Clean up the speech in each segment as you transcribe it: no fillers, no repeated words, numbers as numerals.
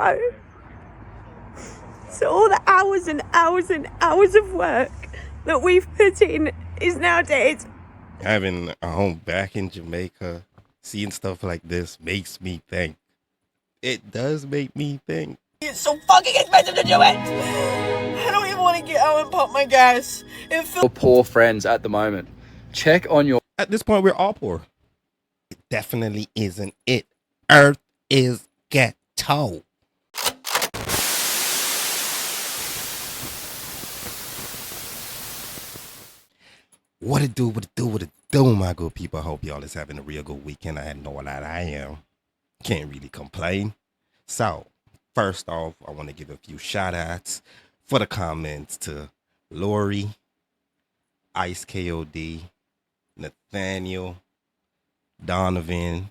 So all the hours and hours and hours of work that we've put in is now dead. Having a home back in Jamaica, seeing stuff like this makes me think. It does make me think. It's so fucking expensive to do it. I don't even want to get out and pump my gas. It feels Poor friends at the moment. Check on your... At this point, we're all poor. It definitely isn't it. Earth is ghetto. What it do, my good people. I hope y'all is having a real good weekend. I know that I am. Can't really complain. So, first off, I want to give a few shout outs for the comments to Lori, Ice KOD, Nathaniel, Donovan,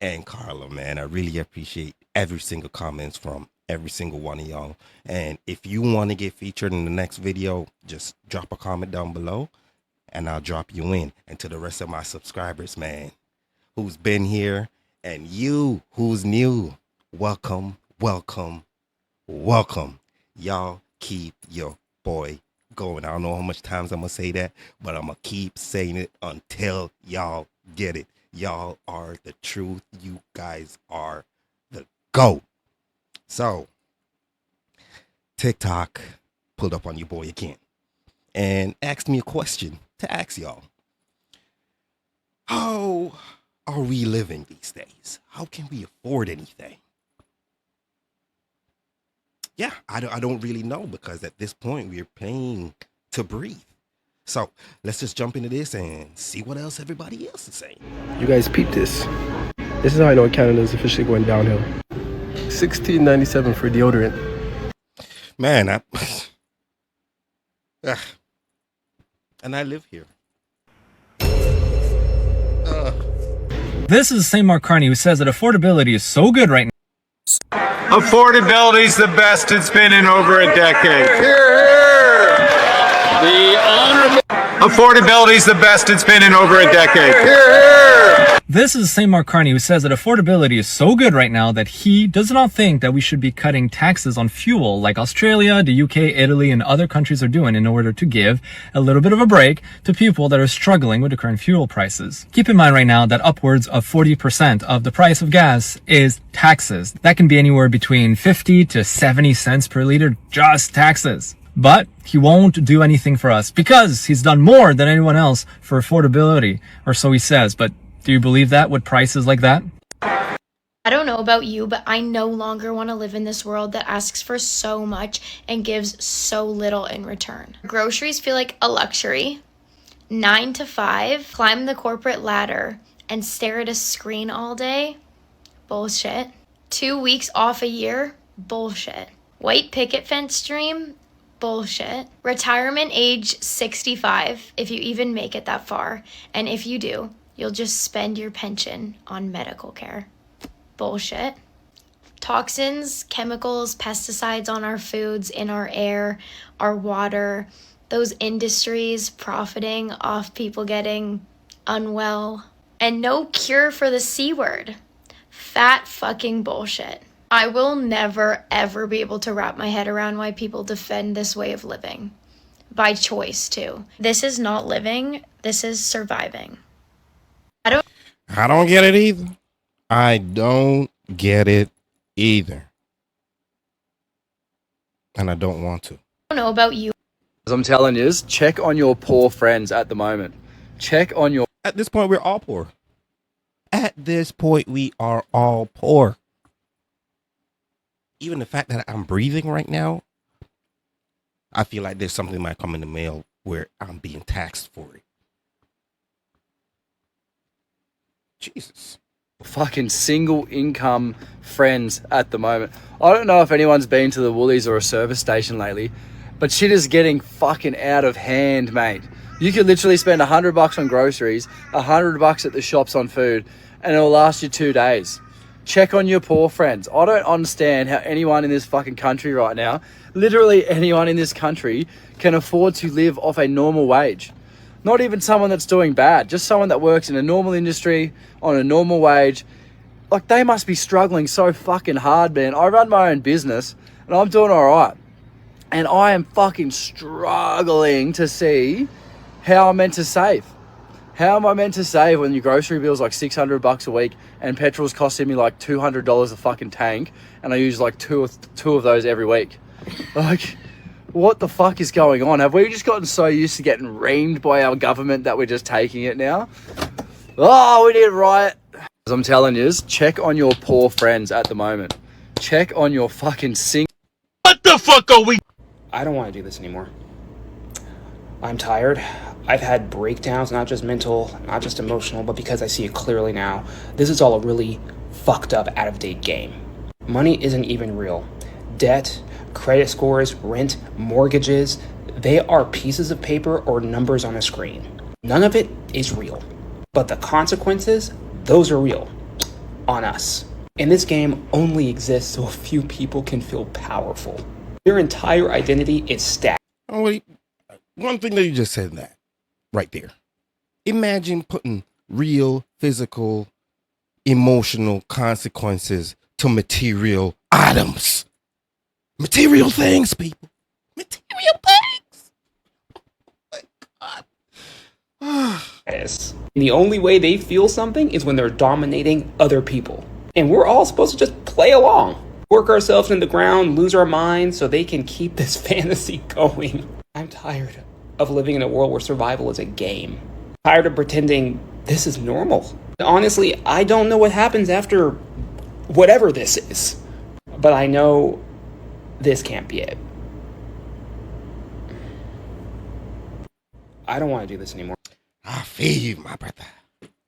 and Carla, man. I really appreciate every single comments from every single one of y'all. And if you want to get featured in the next video, just drop a comment down below and I'll drop you in. And to the rest of my subscribers, man, who's been here, and you who's new, welcome, welcome, welcome. Y'all keep your boy going. I don't know how much times I'm going to say that, but I'm going to keep saying it until y'all get it. Y'all are the truth. You guys are the GOAT. So, TikTok pulled up on your boy again and asked me a question to ask y'all. How are we living these days? How can we afford anything? Yeah, I don't really know, because at this point we're paying to breathe. So let's just jump into this and see what else everybody else is saying. You guys peep this. This is how I know Canada is officially going downhill. $16.97 for deodorant. Man, and I live here. This is the same Mark Carney who says that affordability is so good right now. Affordability is the best it's been in over a decade. Affordability is the best it's been in over a decade. This is the same Mark Carney who says that affordability is so good right now that he does not think that we should be cutting taxes on fuel like Australia, the UK, Italy, and other countries are doing in order to give a little bit of a break to people that are struggling with the current fuel prices. Keep in mind right now that upwards of 40% of the price of gas is taxes. That can be anywhere between 50 to 70 cents per liter, just taxes. But he won't do anything for us because he's done more than anyone else for affordability, or so he says. But do you believe that with prices like that? I don't know about you, but I no longer want to live in this world that asks for so much and gives so little in return. Groceries feel like a luxury. 9 to 5, climb the corporate ladder and stare at a screen all day? Bullshit. 2 weeks off a year? Bullshit. White picket fence dream? Bullshit. Retirement age 65, if you even make it that far. And if you do, you'll just spend your pension on medical care. Bullshit. Toxins, chemicals, pesticides on our foods, in our air, our water, those industries profiting off people getting unwell. And no cure for the C word. Fat fucking bullshit. I will never, ever be able to wrap my head around why people defend this way of living. By choice, too. This is not living, this is surviving. I don't get it either. I don't get it either. And I don't want to. I don't know about you. As I'm telling you, check on your poor friends at the moment. Check on your... At this point, we're all poor. At this point, we are all poor. Even the fact that I'm breathing right now, I feel like there's something that might come in the mail where I'm being taxed for it. Jesus. Fucking single income friends at the moment. I don't know if anyone's been to the Woolies or a service station lately, but shit is getting fucking out of hand, mate. You could literally spend $100 on groceries, $100 at the shops on food, and it'll last you 2 days. Check on your poor friends. I don't understand how anyone in this fucking country right now, literally anyone in this country, can afford to live off a normal wage. Not even someone that's doing bad, just someone that works in a normal industry on a normal wage Like, they must be struggling so fucking hard, man. I run my own business and I'm doing all right. And I am fucking struggling to see how I'm meant to save. How am I meant to save when your grocery bill's like $600 a week and petrol's costing me like $200 a fucking tank, and I use like two of those every week? Like, what the fuck is going on? Have we just gotten so used to getting reamed by our government that we're just taking it now? Oh, we need a riot. As I'm telling you, check on your poor friends at the moment. Check on your fucking What the fuck are we? I don't want to do this anymore. I'm tired. I've had breakdowns, not just mental, not just emotional, but because I see it clearly now. This is all a really fucked up, out-of-date game. Money isn't even real. Debt, credit scores, rent, mortgages, they are pieces of paper or numbers on a screen. None of it is real. But the consequences, those are real. On us. And this game only exists so a few people can feel powerful. Their entire identity is stacked. Oh, wait. One thing that you just said that right there. Imagine putting real, physical, emotional consequences to material items. Material things, people. Material things. Oh my God. Yes. And the only way they feel something is when they're dominating other people. And we're all supposed to just play along. Work ourselves in the ground, lose our minds so they can keep this fantasy going. I'm tired of living in a world where survival is a game. Tired of pretending this is normal. Honestly, I don't know what happens after whatever this is. But I know this can't be it. I don't want to do this anymore. I feel you, my brother.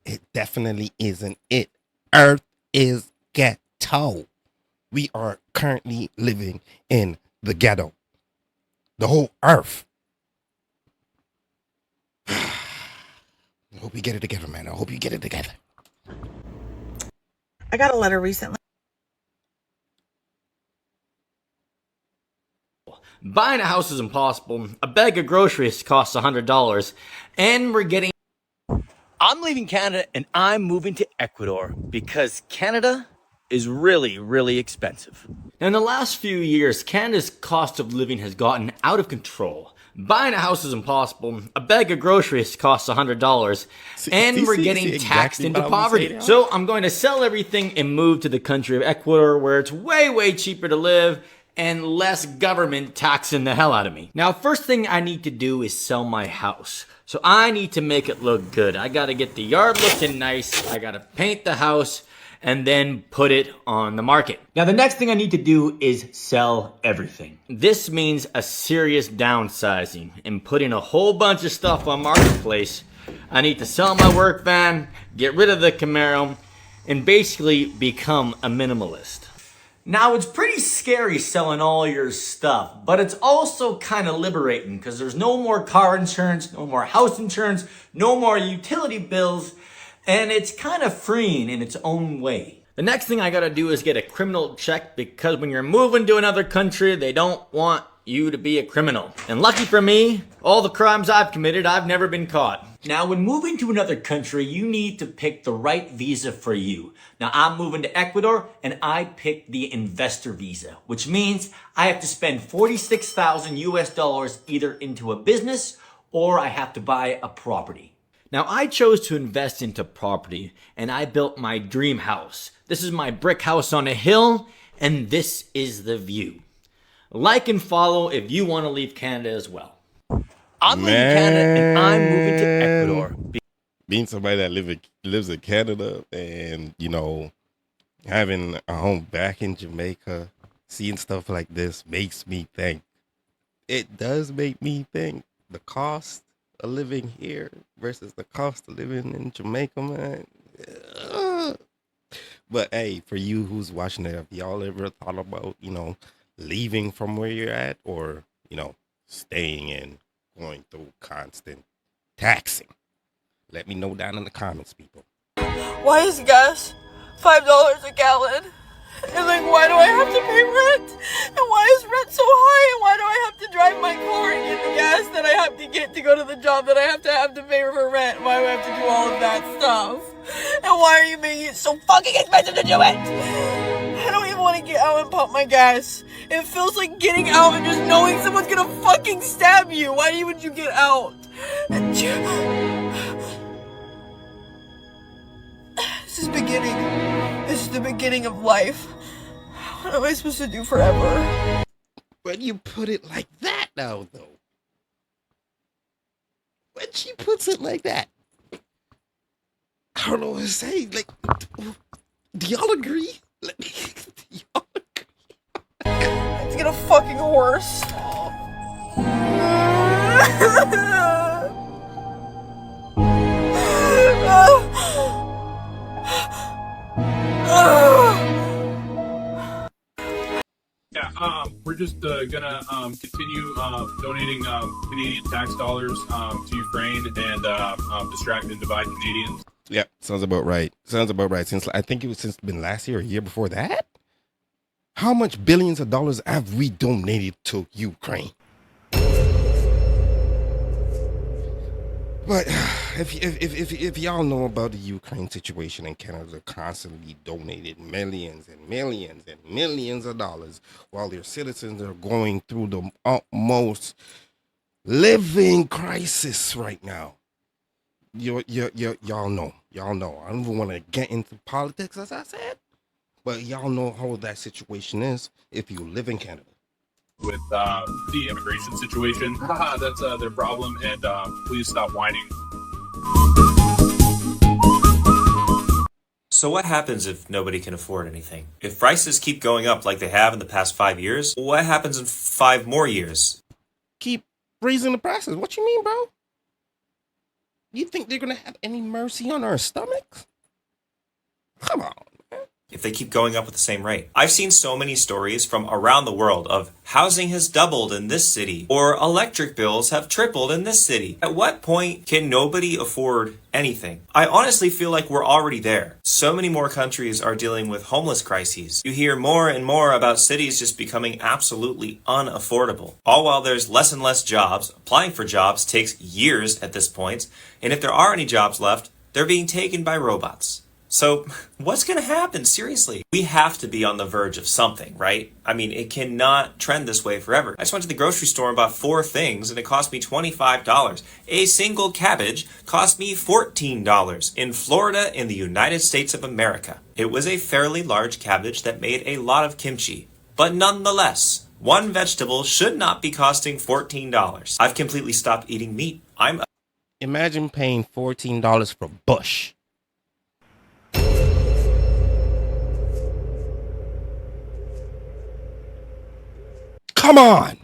It definitely isn't it. Earth is ghetto. We are currently living in the ghetto. The whole earth. I hope you get it together, man. I hope you get it together. I got a letter recently. Buying a house is impossible. A bag of groceries costs $100. And we're getting... I'm leaving Canada and I'm moving to Ecuador because Canada is really, really expensive. Now, in the last few years, Canada's cost of living has gotten out of control. Buying a house is impossible. A bag of groceries costs $100. And we're getting taxed into poverty. So I'm going to sell everything and move to the country of Ecuador, where it's way, way cheaper to live and less government taxing the hell out of me. Now, first thing I need to do is sell my house. So I need to make it look good. I gotta get the yard looking nice. I gotta paint the house and then put it on the market. Now, the next thing I need to do is sell everything. This means a serious downsizing and putting a whole bunch of stuff on Marketplace. I need to sell my work van, get rid of the Camaro, and basically become a minimalist. Now, it's pretty scary selling all your stuff, but it's also kind of liberating because there's no more car insurance, no more house insurance, no more utility bills, and it's kind of freeing in its own way. The next thing I gotta do is get a criminal check because when you're moving to another country, they don't want you to be a criminal. And lucky for me, all the crimes I've committed, I've never been caught. Now, when moving to another country, you need to pick the right visa for you. Now, I'm moving to Ecuador, and I picked the investor visa, which means I have to spend $46,000 US either into a business or I have to buy a property. Now, I chose to invest into property, and I built my dream house. This is my brick house on a hill, and this is the view. Like and follow if you want to leave Canada as well. I'm leaving Canada and I'm moving to Ecuador. Being somebody that lives in Canada and, you know, having a home back in Jamaica, seeing stuff like this makes me think. It does make me think the cost of living here versus the cost of living in Jamaica, man. But hey, for you who's watching it, have y'all ever thought about, you know, leaving from where you're at or, you know, staying and going through constant taxing? Let me know down in the comments, people. Why is gas $5 a gallon? And like, why do I have to pay rent? And why is rent so high? And why do I have to drive my car and get the gas that I have to get to go to the job that I have to pay for rent? Why do I have to do all of that stuff? And why are you making it's so fucking expensive to do it. I don't even want to get out and pump my gas. It feels like getting out and just knowing someone's gonna fucking stab you. Why would you get out? This is beginning. This is the beginning of life. What am I supposed to do forever? When you put it like that now, though. When she puts it like that. I don't know what to say. Like, do y'all agree? Do y'all agree? It's gonna fucking worse. Yeah, we're just gonna continue donating Canadian tax dollars to Ukraine and distract and divide Canadians. Yeah, sounds about right. Sounds about right. Since I think it was since been last year or year before that. How much billions of dollars have we donated to Ukraine? But if y'all know about the Ukraine situation in Canada, constantly donated millions and millions and millions of dollars while their citizens are going through the utmost living crisis right now. Y'all know. I don't even want to get into politics, as I said, but y'all know how that situation is if you live in Canada. With the immigration situation, that's their problem, and please stop whining. So what happens if nobody can afford anything? If prices keep going up like they have in the past 5 years, what happens in 5 more years? Keep raising the prices. What you mean, bro? You think they're gonna have any mercy on our stomachs? Come on. If they keep going up at the same rate. I've seen so many stories from around the world of housing has doubled in this city or electric bills have tripled in this city. At what point can nobody afford anything? I honestly feel like we're already there. So many more countries are dealing with homeless crises. You hear more and more about cities just becoming absolutely unaffordable. All while there's less and less jobs. Applying for jobs takes years at this point. And if there are any jobs left, they're being taken by robots. So what's going to happen? Seriously, we have to be on the verge of something, right? I mean, it cannot trend this way forever. I just went to the grocery store and bought 4 things and it cost me $25. A single cabbage cost me $14 in Florida in the United States of America. It was a fairly large cabbage that made a lot of kimchi, but nonetheless, one vegetable should not be costing $14. I've completely stopped eating meat. Imagine paying $14 for bush. Come on.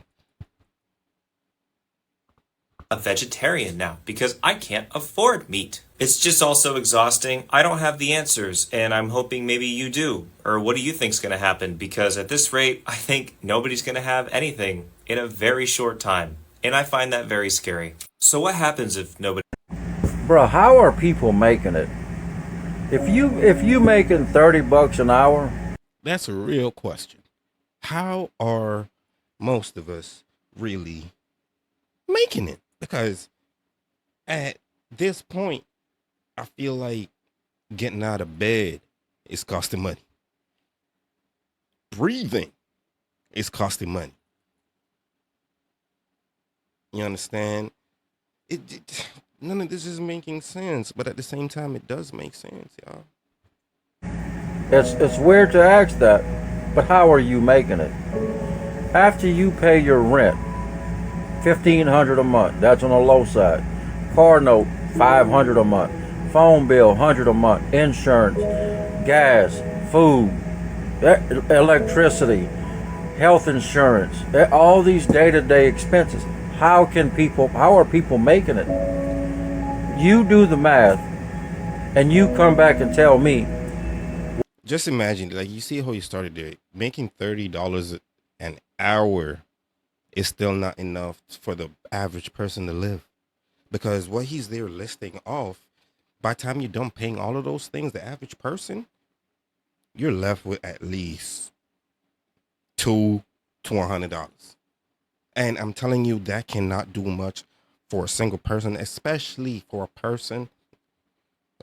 A vegetarian now because I can't afford meat. It's just also exhausting. I don't have the answers and I'm hoping maybe you do. Or what do you think's going to happen? Because at this rate, I think nobody's going to have anything in a very short time. And I find that very scary. So what happens if nobody... Bro, how are people making it? If you making $30 an hour? That's a real question. How are most of us really making it? Because at this point, I feel like getting out of bed is costing money. Breathing is costing money. You understand? None of this is making sense, but at the same time, it does make sense, y'all. It's weird to ask that, but how are you making it? After you pay your rent, $1,500 a month, that's on the low side. Car note, $500 a month. Phone bill, $100 a month. Insurance, gas, food, electricity, health insurance, all these day-to-day expenses. How are people making it? You do the math, and you come back and tell me. Just imagine, like, you see how you started there. Making $30 an hour is still not enough for the average person to live. Because what he's there listing off, by the time you're done paying all of those things, the average person, you're left with at least $200 to $100. And I'm telling you, that cannot do much for a single person, especially for a person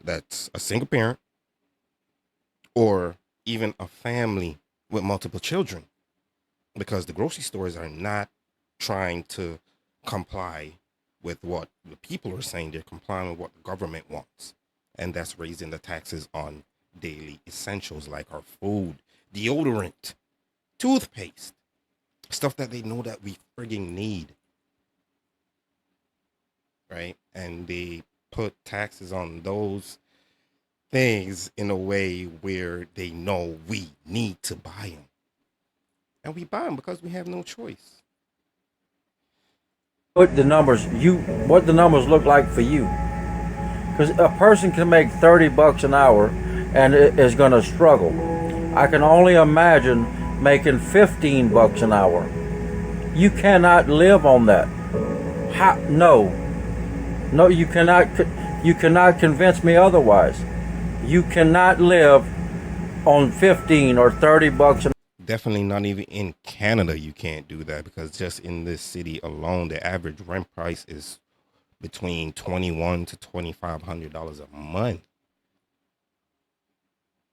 that's a single parent or even a family with multiple children, because the grocery stores are not trying to comply with what the people are saying. They're complying with what the government wants, and that's raising the taxes on daily essentials like our food, deodorant, toothpaste, stuff that they know that we frigging need, right? And they put taxes on those things in a way where they know we need to buy them, and we buy them because we have no choice. What the numbers look like for you? Because a person can make $30 an hour and is going to struggle. I can only imagine making $15 an hour. You cannot live on that. No, you cannot. You cannot convince me otherwise. You cannot live on 15 or $30 an hour. Definitely not even in Canada you can't do that, because just in this city alone, the average rent price is between $2,100 to $2,500 a month.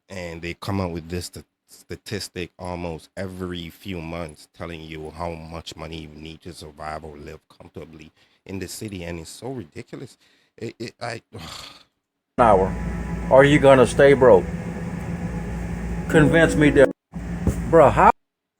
And they come up with this statistic almost every few months telling you how much money you need to survive or live comfortably in the city, and it's so ridiculous. An hour. Are you gonna stay broke? Convince me that, bro.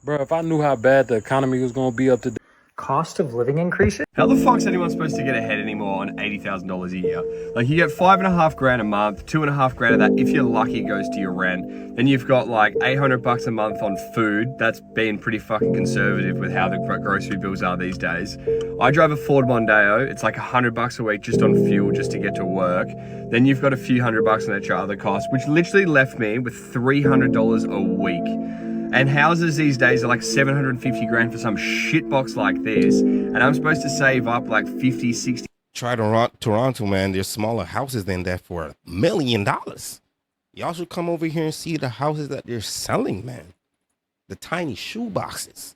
Bro, if I knew how bad the economy was gonna be up to Cost of living increases? How the fuck's anyone supposed to get ahead anymore on $80,000 a year? Like, you get $5,500 a month, $2,500 of that, if you're lucky, goes to your rent. Then you've got like $800 a month on food. That's been pretty fucking conservative with how the grocery bills are these days. I drive a Ford Mondeo. It's like $100 a week just on fuel just to get to work. Then you've got a few $100 on extra other costs, which literally left me with $300 a week. And houses these days are like $750,000 for some shitbox like this. And I'm supposed to save up like 50, 60. Try Toronto, man. There's smaller houses than that for $1 million. Y'all should come over here and see the houses that they're selling, man. The tiny shoe boxes.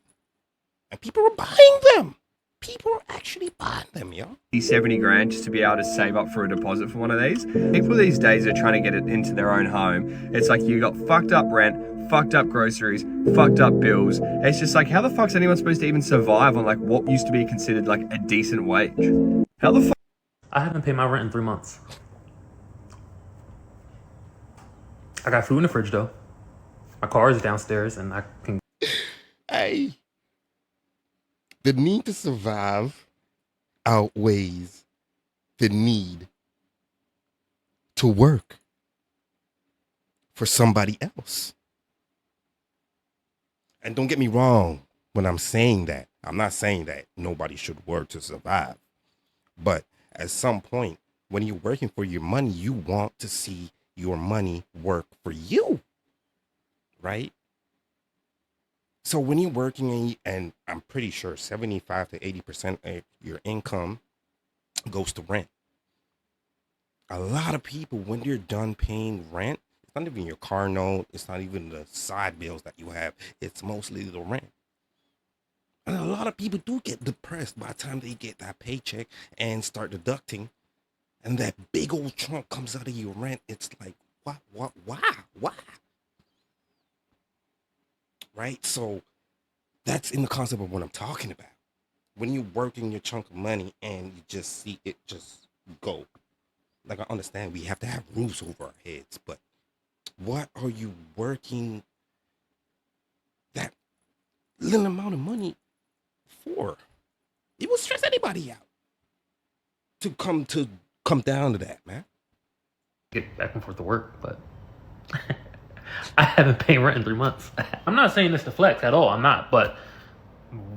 And people are buying them. People are actually buying them, yo. $70,000 just to be able to save up for a deposit for one of these. People these days are trying to get it into their own home. It's like you got fucked up rent, fucked up groceries, fucked up bills. It's just like, how the fuck's anyone supposed to even survive on like what used to be considered like a decent wage? How the fuck? I haven't paid my rent in 3 months. I got food in the fridge though. My car is downstairs and I can... Hey. The need to survive outweighs the need to work for somebody else. And don't get me wrong when I'm saying that. I'm not saying that nobody should work to survive. But at some point, when you're working for your money, you want to see your money work for you, right? So when you're working, and I'm pretty sure 75 to 80% of your income goes to rent. A lot of people, when you're done paying rent, it's not even your car note, it's not even the side bills that you have, it's mostly the rent. And a lot of people do get depressed by the time they get that paycheck and start deducting, and that big old chunk comes out of your rent. It's like, why? Right? So that's in the concept of what I'm talking about. When you're working your chunk of money and you just see it just go. Like, I understand we have to have roofs over our heads, but what are you working that little amount of money for? It will stress anybody out to come down to that, man. Get back and forth to work, but I haven't paid rent in 3 months. I'm not saying this to flex at all. I'm not. But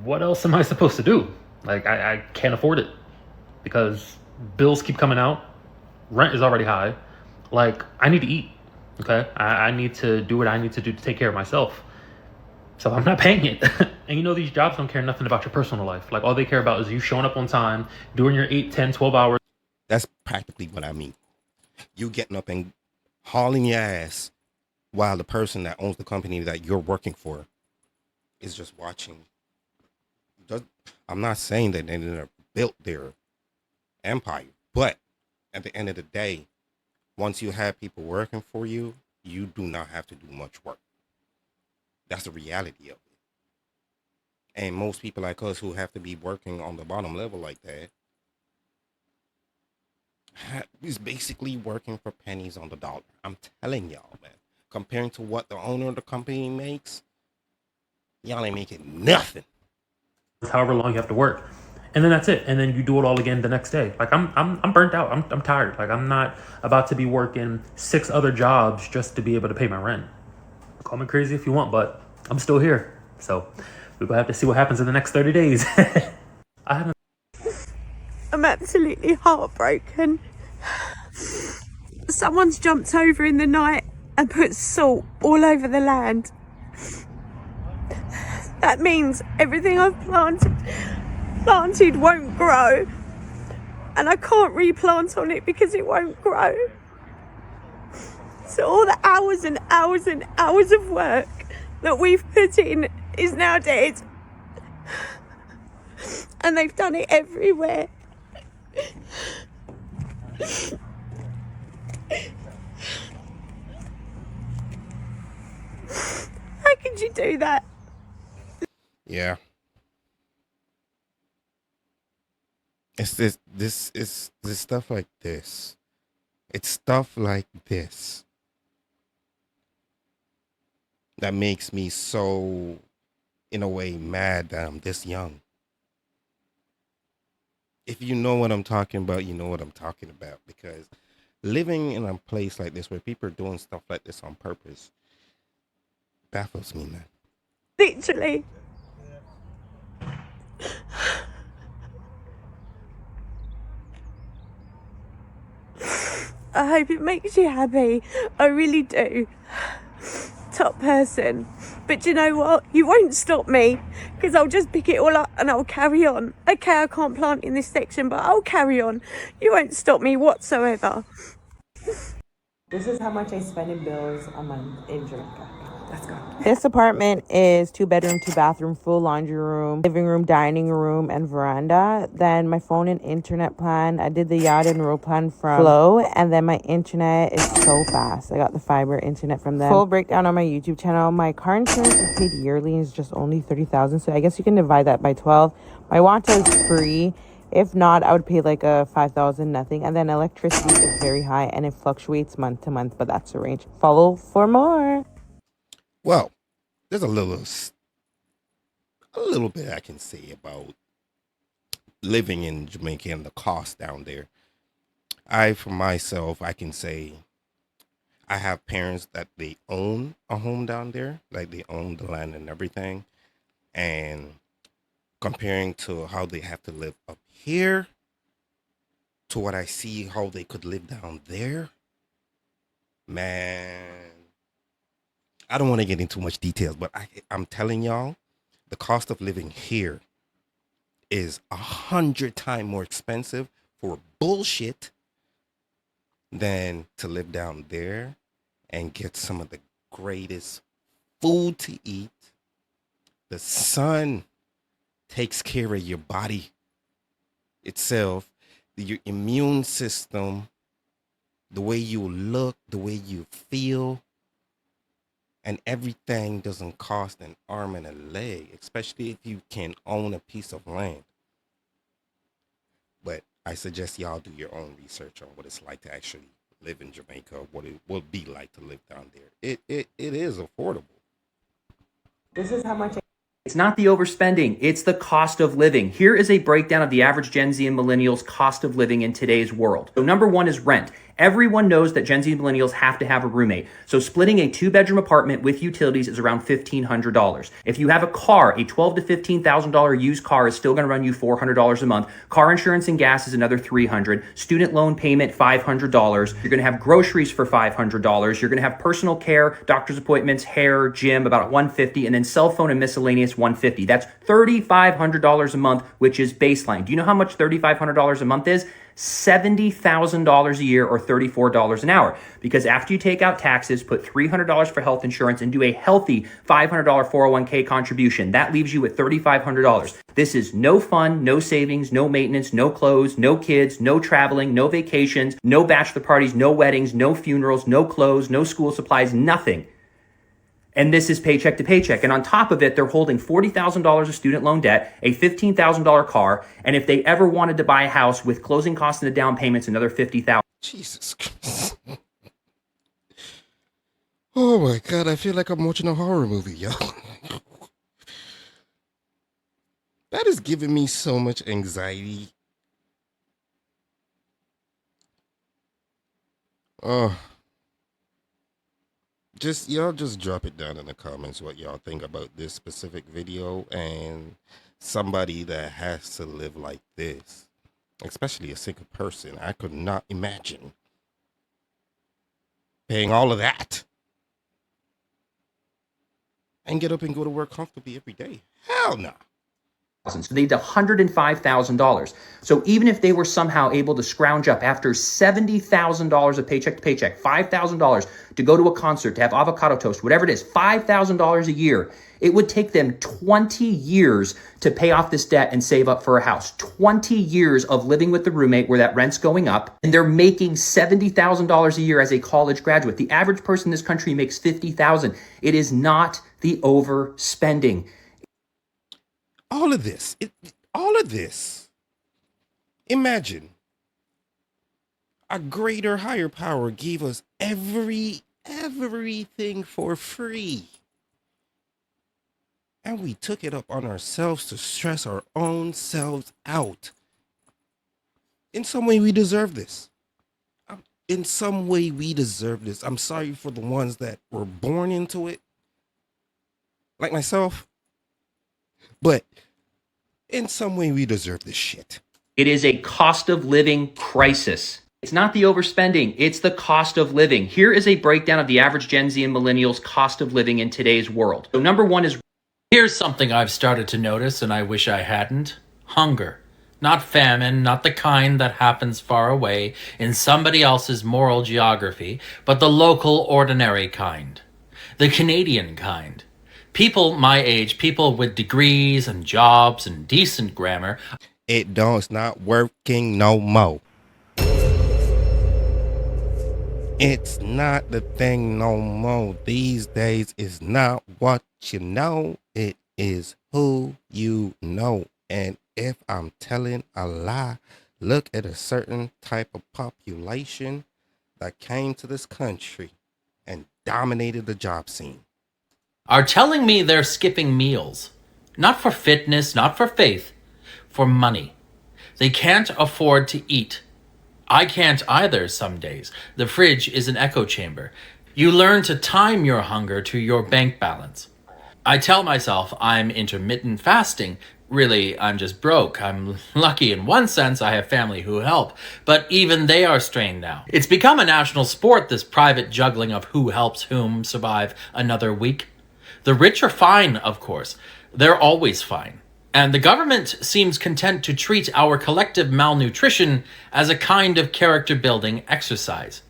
what else am I supposed to do? Like, I can't afford it because bills keep coming out. Rent is already high. Like, I need to eat. Okay. I need to do what I need to do to take care of myself. So I'm not paying it. And you know, these jobs don't care nothing about your personal life. Like, all they care about is you showing up on time, doing your 8, 10, 12 hours. That's practically what I mean. You getting up and hauling your ass while the person that owns the company that you're working for is just watching. I'm not saying that they never built their empire, but at the end of the day, once you have people working for you, you do not have to do much work. That's the reality of it. And most people like us who have to be working on the bottom level like that is basically working for pennies on the dollar. I'm telling y'all, man. Comparing to what the owner of the company makes, y'all ain't making nothing. However long you have to work, and then that's it, and then you do it all again the next day. Like I'm burnt out. I'm tired. Like I'm not about to be working 6 other jobs just to be able to pay my rent. Call me crazy if you want, but I'm still here. So we're gonna have to see what happens in the next 30 days. I'm absolutely heartbroken. Someone's jumped over in the night and put salt all over the land. That means everything I've planted won't grow, and I can't replant on it because it won't grow. So all the hours and hours and hours of work that we've put in is now dead. And they've done it everywhere. How could you do that? Yeah. It's this stuff like this. It's stuff like this that makes me so, in a way, mad that I'm this young. If you know what I'm talking about, you know what I'm talking about. Because living in a place like this where people are doing stuff like this on purpose baffles me, man. Literally. I hope it makes you happy. I really do. Top person. But you know what? You won't stop me, because I'll just pick it all up and I'll carry on. Okay, I can't plant in this section, but I'll carry on. You won't stop me whatsoever. This is how much I spend in bills a month in Jamaica. Let's go. This apartment is 2-bedroom, 2-bathroom, full laundry room, living room, dining room, and veranda. Then my phone and internet plan, I did the yard and road plan from Flow, and then my internet is so fast. I got the fiber internet from them. Full breakdown on my YouTube channel. My car insurance is paid yearly and is just only $30,000, so I guess you can divide that by 12. My water is free. If not, I would pay like a $5,000 nothing. And then electricity is very high and it fluctuates month to month, but that's the range. Follow for more. Well, there's a little bit I can say about living in Jamaica and the cost down there. For myself, I can say I have parents that they own a home down there, like they own the land and everything. And comparing to how they have to live up here to what I see how they could live down there, man, I don't want to get into much details, but I'm telling y'all, the cost of living here is 100 times more expensive for bullshit than to live down there and get some of the greatest food to eat. The sun takes care of your body itself, your immune system, the way you look, the way you feel. And everything doesn't cost an arm and a leg, especially if you can own a piece of land. But I suggest y'all do your own research on what it's like to actually live in Jamaica, what it will be like to live down there. It is affordable. This is how much It's not the overspending, it's the cost of living. Here is a breakdown of the average Gen Z and millennials' cost of living in today's world. So number one is rent. Everyone knows that Gen Z and millennials have to have a roommate. So splitting a 2-bedroom apartment with utilities is around $1,500. If you have a car, a $12,000 to $15,000 used car is still going to run you $400 a month. Car insurance and gas is another $300. Student loan payment, $500. You're going to have groceries for $500. You're going to have personal care, doctor's appointments, hair, gym, about $150, and then cell phone and miscellaneous $150. That's $3,500 a month, which is baseline. Do you know how much $3,500 a month is? $70,000 a year or $34 an hour. Because after you take out taxes, put $300 for health insurance and do a healthy $500 401k contribution, that leaves you at $3,500. This is no fun, no savings, no maintenance, no clothes, no kids, no traveling, no vacations, no bachelor parties, no weddings, no funerals, no clothes, no school supplies, nothing. And this is paycheck to paycheck. And on top of it, they're holding $40,000 of student loan debt, a $15,000 car, and if they ever wanted to buy a house with closing costs and the down payments, another $50,000. Jesus Christ. Oh my God, I feel like I'm watching a horror movie, yo. That is giving me so much anxiety. Oh. Y'all just drop it down in the comments what y'all think about this specific video and somebody that has to live like this, especially a single person. I could not imagine paying all of that and get up and go to work comfortably every day. Hell no. So they need $105,000. So even if they were somehow able to scrounge up after $70,000 of paycheck to paycheck, $5,000 to go to a concert, to have avocado toast, whatever it is, $5,000 a year, it would take them 20 years to pay off this debt and save up for a house. 20 years of living with the roommate where that rent's going up, and they're making $70,000 a year as a college graduate. The average person in this country makes $50,000. It is not the overspending. All of this, imagine a greater, higher power gave us everything for free. And we took it up on ourselves to stress our own selves out. In some way, we deserve this. In some way, we deserve this. I'm sorry for the ones that were born into it, like myself. But in some way, we deserve this shit. It is a cost of living crisis. It's not the overspending, it's the cost of living. Here is a breakdown of the average Gen Z and millennials' cost of living in today's world. So number one is... Here's something I've started to notice, and I wish I hadn't. Hunger. Not famine, not the kind that happens far away in somebody else's moral geography, but the local, ordinary kind. The Canadian kind. People my age, people with degrees and jobs and decent grammar. It's not working no more. It's not the thing no more. These days it's not what you know. It is who you know. And if I'm telling a lie, look at a certain type of population that came to this country and dominated the job scene. Are telling me they're skipping meals. Not for fitness, not for faith, for money. They can't afford to eat. I can't either some days. The fridge is an echo chamber. You learn to time your hunger to your bank balance. I tell myself I'm intermittent fasting. Really, I'm just broke. I'm lucky in one sense I have family who help, but even they are strained now. It's become a national sport, this private juggling of who helps whom survive another week. The rich are fine, of course. They're always fine. And the government seems content to treat our collective malnutrition as a kind of character-building exercise.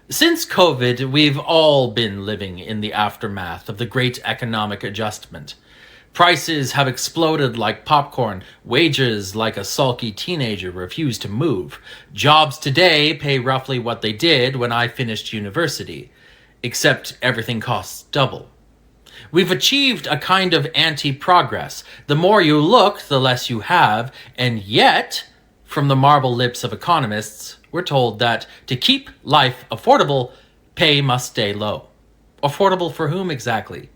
Since COVID, we've all been living in the aftermath of the great economic adjustment. Prices have exploded like popcorn. Wages, like a sulky teenager, refuse to move. Jobs today pay roughly what they did when I finished university, except everything costs double. We've achieved a kind of anti-progress. The more you look, the less you have, and yet, from the marble lips of economists, we're told that to keep life affordable, pay must stay low. Affordable for whom exactly?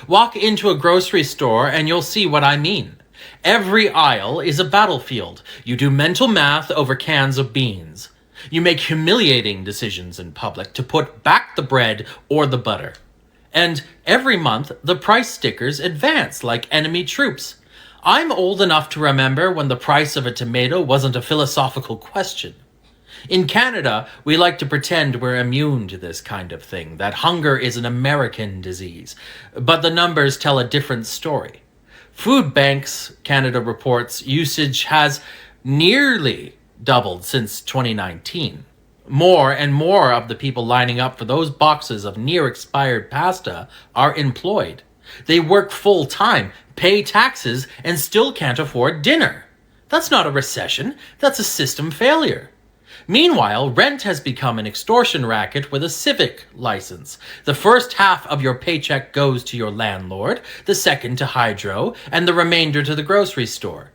Walk into a grocery store and you'll see what I mean. Every aisle is a battlefield. You do mental math over cans of beans. You make humiliating decisions in public to put back the bread or the butter. And every month, the price stickers advance like enemy troops. I'm old enough to remember when the price of a tomato wasn't a philosophical question. In Canada, we like to pretend we're immune to this kind of thing, that hunger is an American disease. But the numbers tell a different story. Food banks, Canada reports, usage has nearly doubled since 2019. More and more of the people lining up for those boxes of near-expired pasta are employed. They work full-time, pay taxes, and still can't afford dinner. That's not a recession, that's a system failure. Meanwhile, rent has become an extortion racket with a civic license. The first half of your paycheck goes to your landlord, the second to Hydro, and the remainder to the grocery store.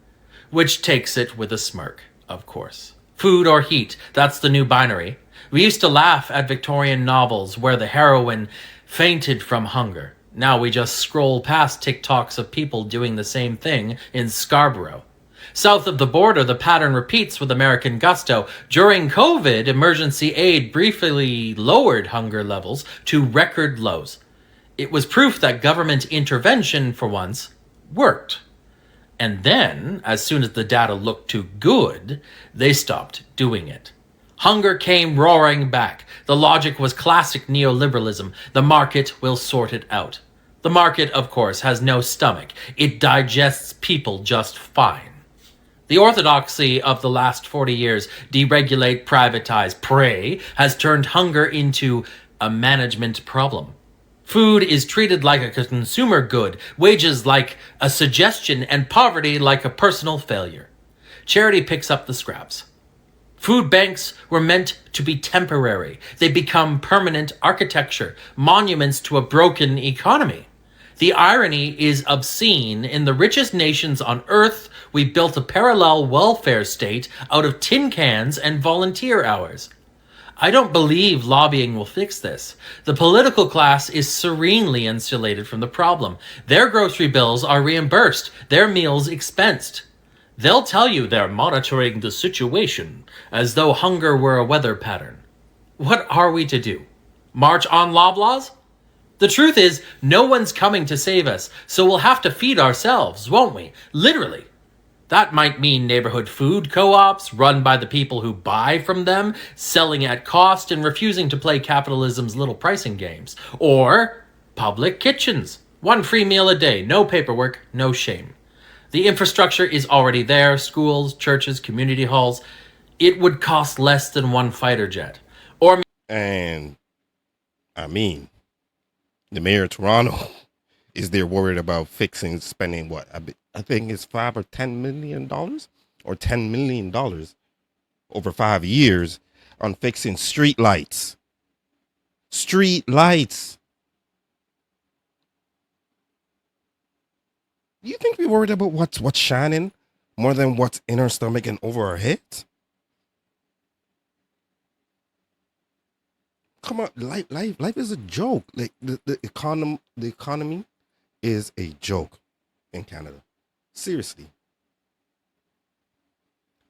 Which takes it with a smirk, of course. Food or heat, that's the new binary. We used to laugh at Victorian novels where the heroine fainted from hunger. Now we just scroll past TikToks of people doing the same thing in Scarborough. South of the border, the pattern repeats with American gusto. During COVID, emergency aid briefly lowered hunger levels to record lows. It was proof that government intervention, for once, worked. And then, as soon as the data looked too good, they stopped doing it. Hunger came roaring back. The logic was classic neoliberalism. The market will sort it out. The market, of course, has no stomach. It digests people just fine. The orthodoxy of the last 40 years, deregulate, privatize, pray, has turned hunger into a management problem. Food is treated like a consumer good, wages like a suggestion, and poverty like a personal failure. Charity picks up the scraps. Food banks were meant to be temporary. They become permanent architecture, monuments to a broken economy. The irony is obscene. In the richest nations on earth, we built a parallel welfare state out of tin cans and volunteer hours. I don't believe lobbying will fix this. The political class is serenely insulated from the problem. Their grocery bills are reimbursed, their meals expensed. They'll tell you they're monitoring the situation, as though hunger were a weather pattern. What are we to do? March on Loblaws? The truth is, no one's coming to save us, so we'll have to feed ourselves, won't we? Literally. That might mean neighborhood food co-ops run by the people who buy from them, selling at cost and refusing to play capitalism's little pricing games. Or public kitchens. One free meal a day, no paperwork, no shame. The infrastructure is already there, schools, churches, community halls. It would cost less than one fighter jet. The mayor of Toronto is there worried about spending what? I think it's $5 or $10 million or $10 million over 5 years on fixing street lights. Street lights. You think we're worried about what's shining more than what's in our stomach and over our heads? Come on, life is a joke. Like the economy is a joke in Canada. Seriously.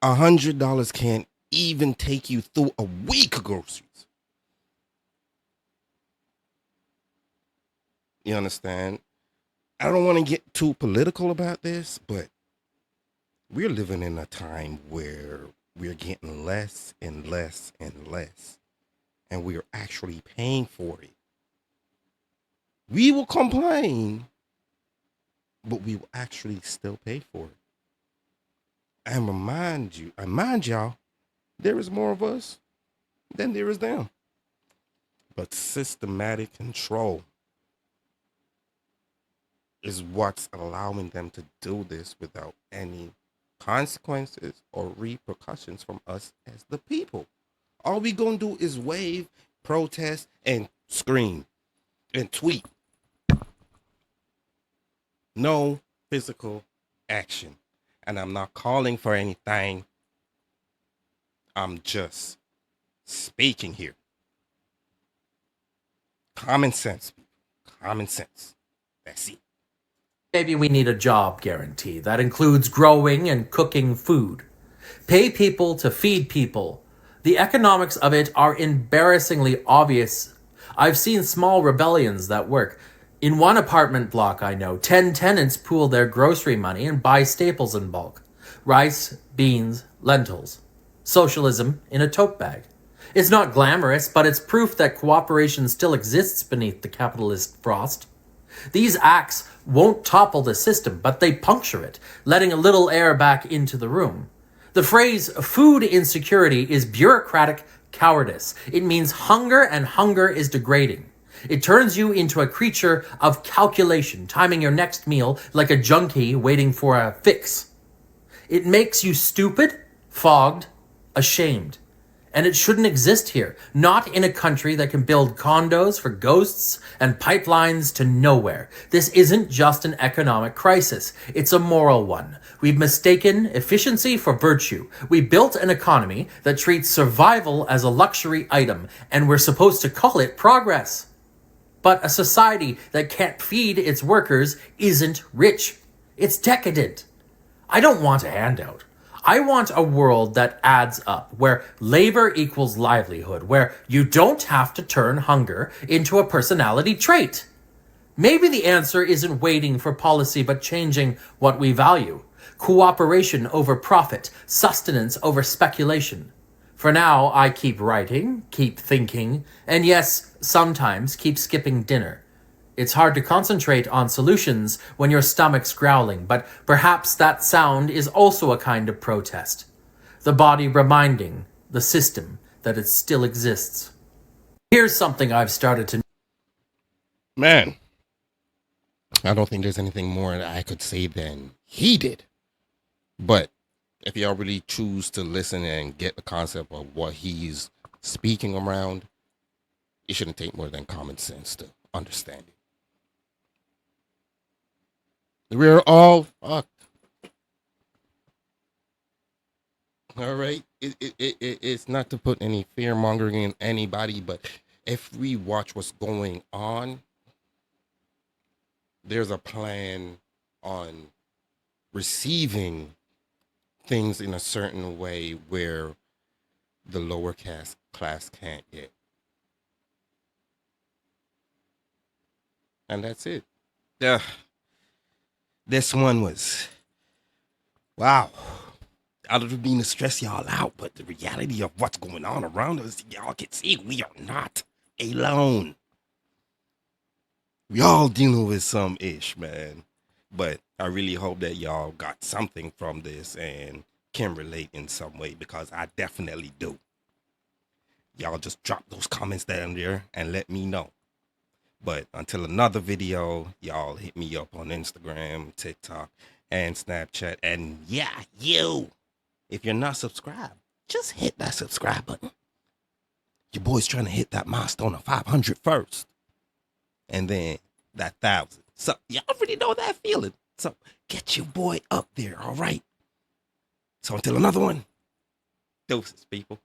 $100 can't even take you through a week of groceries. You understand? I don't want to get too political about this, but we're living in a time where we're getting less and less and less. And we are actually paying for it. We will complain, but we will actually still pay for it. And remind y'all, there is more of us than there is them. But systematic control is what's allowing them to do this without any consequences or repercussions from us as the people. All we gonna do is wave, protest, and scream and tweet. No physical action. And I'm not calling for anything. I'm just speaking here. Common sense, people. Common sense. That's it. Maybe we need a job guarantee that includes growing and cooking food. Pay people to feed people. The economics of it are embarrassingly obvious. I've seen small rebellions that work. In one apartment block I know, 10 tenants pool their grocery money and buy staples in bulk. Rice, beans, lentils. Socialism in a tote bag. It's not glamorous, but it's proof that cooperation still exists beneath the capitalist frost. These acts won't topple the system, but they puncture it, letting a little air back into the room. The phrase food insecurity is bureaucratic cowardice. It means hunger, and hunger is degrading. It turns you into a creature of calculation, timing your next meal like a junkie waiting for a fix. It makes you stupid, fogged, ashamed. And it shouldn't exist here, not in a country that can build condos for ghosts and pipelines to nowhere. This isn't just an economic crisis, it's a moral one. We've mistaken efficiency for virtue. We built an economy that treats survival as a luxury item, and we're supposed to call it progress. But a society that can't feed its workers isn't rich. It's decadent. I don't want a handout. I want a world that adds up, where labor equals livelihood, where you don't have to turn hunger into a personality trait. Maybe the answer isn't waiting for policy, but changing what we value. Cooperation over profit, sustenance over speculation. For now, I keep writing, keep thinking, and yes, sometimes keep skipping dinner. It's hard to concentrate on solutions when your stomach's growling, but perhaps that sound is also a kind of protest. The body reminding the system that it still exists. Here's something I've started to... Man, I don't think there's anything more that I could say than he did. But if y'all really choose to listen and get the concept of what he's speaking around, it shouldn't take more than common sense to understand it. We're all fucked. All right? It's not to put any fear mongering in anybody, but if we watch what's going on, there's a plan on receiving things in a certain way where the lower class can't get. And that's it. This one was, wow. I don't mean to stress y'all out, but the reality of what's going on around us, y'all can see we are not alone. We all dealing with some ish, man. But I really hope that y'all got something from this and can relate in some way, because I definitely do. Y'all just drop those comments down there and let me know. But until another video, y'all hit me up on Instagram, TikTok, and Snapchat. And yeah, you, if you're not subscribed, just hit that subscribe button. Your boy's trying to hit that milestone of 500 first. And then that 1,000. So y'all already know that feeling. So get your boy up there, all right? So until another one, doses, people.